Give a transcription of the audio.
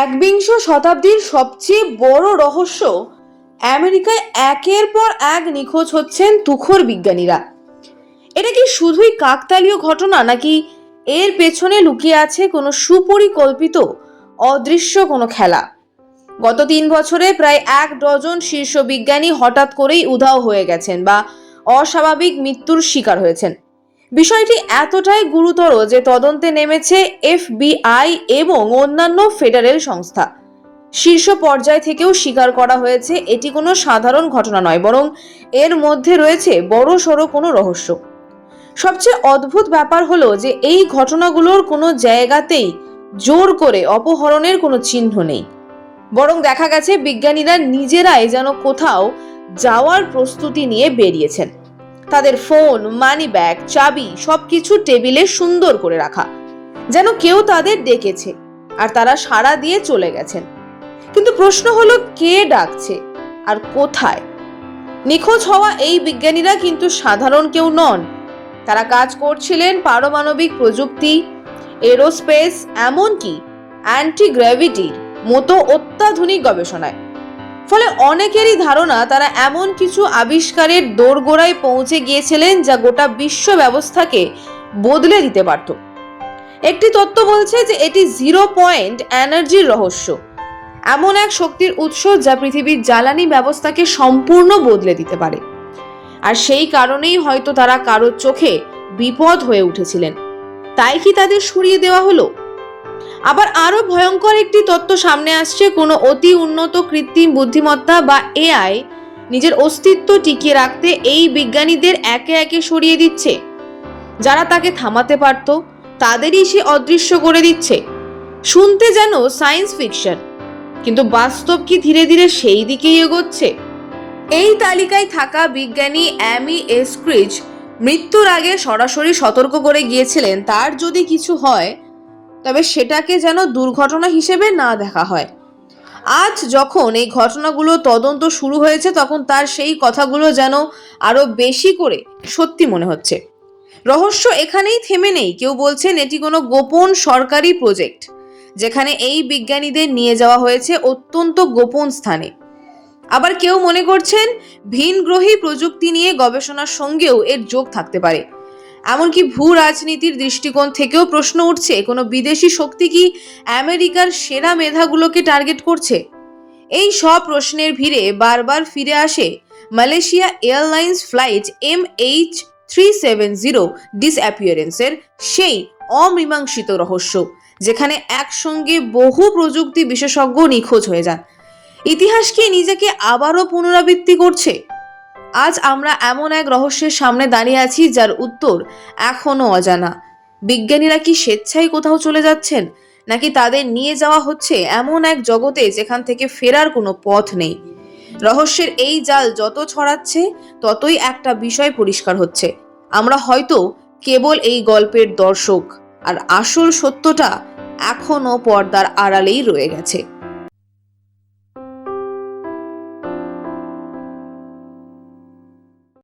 একবিংশ শতাব্দীর সবচেয়ে বড় রহস্য, আমেরিকায় একের পর এক নিখোঁজ হচ্ছেন তুখোড় বিজ্ঞানীরা। এটা কি শুধুই কাকতালীয় ঘটনা, নাকি এর পেছনে লুকিয়ে আছে কোনো সুপরিকল্পিত অদৃশ্য কোনো খেলা? গত 3 বছরে প্রায় 1 ডজন শীর্ষ বিজ্ঞানী হঠাৎ করেই উধাও হয়ে গেছেন বা অস্বাভাবিক মৃত্যুর শিকার হয়েছেন। বিষয়টি এতটাই গুরুতর যে তদন্তে নেমেছে FBI এবং অন্যান্য ফেডারেল সংস্থা। শীর্ষ পর্যায় থেকেও স্বীকার করা হয়েছে এটি কোনো সাধারণ ঘটনা নয়, বরং এর মধ্যে রয়েছে বড়সড় কোনো রহস্য। সবচেয়ে অদ্ভুত ব্যাপার হলো যে এই ঘটনাগুলোর কোনো জায়গাতেই জোর করে অপহরণের কোনো চিহ্ন নেই, বরং দেখা গেছে বিজ্ঞানীরা নিজেরাই যেন কোথাও যাওয়ার প্রস্তুতি নিয়ে বেরিয়েছেন। তাদের ফোন, মানি ব্যাগ, চাবি সবকিছু টেবিলে সুন্দর করে রাখা, যেন কেউ তাদের ডেকেছে আর তারা সাড়া দিয়ে চলে গেছেন। কিন্তু প্রশ্ন হলো, কে ডাকছে আর কোথায়? নিখোঁজ হওয়া এই বিজ্ঞানীরা কিন্তু সাধারণ কেউ নন। তারা কাজ করছিলেন পারমাণবিক প্রযুক্তি, এরোস্পেস, এমনকি অ্যান্টিগ্র্যাভিটির মতো অত্যাধুনিক গবেষণায়। ফলে অনেকেরই ধারণা তারা এমন কিছু আবিষ্কারের দোরগোড়ায় পৌঁছে গিয়েছিলেন যা গোটা বিশ্ব ব্যবস্থাকে বদলে দিতে পারত। একটি তত্ত্ব বলছে যে এটি 0 পয়েন্ট এনার্জির রহস্য, এমন এক শক্তির উৎস যা পৃথিবীর জ্বালানি ব্যবস্থাকে সম্পূর্ণ বদলে দিতে পারে। আর সেই কারণেই হয়তো তারা কারোর চোখে বিপদ হয়ে উঠেছিলেন। তাই কি তাদের সরিয়ে দেওয়া হলো? আবার আরো ভয়ঙ্কর একটি তত্ত্ব সামনে আসছে, কোনো অতি উন্নত কৃত্রিম বুদ্ধিমত্তা বা AI নিজের অস্তিত্ব টিকিয়ে রাখতে এই বিজ্ঞানীদের একে একে সরিয়ে দিচ্ছে। যারা তাকে থামাতে পারত তাদেরই সে অদৃশ্য করে দিচ্ছে। শুনতে যেন সায়েন্স ফিকশন, কিন্তু বাস্তব কি ধীরে ধীরে সেই দিকেই এগোচ্ছে? এই তালিকায় থাকা বিজ্ঞানী অ্যামি এস্ক্রিচ মৃত্যুর আগে সরাসরি সতর্ক করে গিয়েছিলেন, তার যদি কিছু হয় তবে সেটাকে যেন দুর্ঘটনা হিসেবে না দেখা হয়। আজ যখন এই ঘটনাগুলো তদন্ত শুরু হয়েছে, তখন তার সেই কথাগুলো যেন আরো বেশি করে সত্যি মনে হচ্ছে। রহস্য এখানেই থেমে নেই। কেউ বলছেন এটি কোনো গোপন সরকারি প্রজেক্ট, যেখানে এই বিজ্ঞানীদের নিয়ে যাওয়া হয়েছে অত্যন্ত গোপন স্থানে। আবার কেউ মনে করছেন ভিনগ্রহী প্রযুক্তি নিয়ে গবেষণার সঙ্গেও এর যোগ থাকতে পারে। এমনকি ভূ রাজনীতির দৃষ্টিকোণ থেকেও প্রশ্ন উঠছে, কোনো বিদেশি শক্তি কি আমেরিকার সেরা মেধাগুলোকে টার্গেট করছে? এই সব প্রশ্নের ভিড়ে বারবার ফিরে আসে মালয়েশিয়া এয়ারলাইন্স ফ্লাইট MH370 ডিসঅ্যাপিয়ারেন্সের সেই অমীমাংসিত রহস্য, যেখানে একসঙ্গে বহু প্রযুক্তি বিশেষজ্ঞ নিখোঁজ হয়ে যান। ইতিহাস কি নিজেকে আবারও পুনরাবৃত্তি করছে? আজ আমরা এমন এক রহস্যের সামনে দাঁড়িয়ে আছি যার উত্তর এখনো অজানা। বিজ্ঞানীরা কি স্বেচ্ছায় কোথাও চলে যাচ্ছেন, নাকি তাদের নিয়ে যাওয়া হচ্ছে এমন এক জগতে যেখান থেকে ফেরার কোনো পথ নেই? রহস্যের এই জাল যত ছড়াচ্ছে, ততই একটা বিষয় পরিষ্কার হচ্ছে, আমরা হয়তো কেবল এই গল্পের দর্শক, আর আসল সত্যটা এখনো পর্দার আড়ালেই রয়ে গেছে।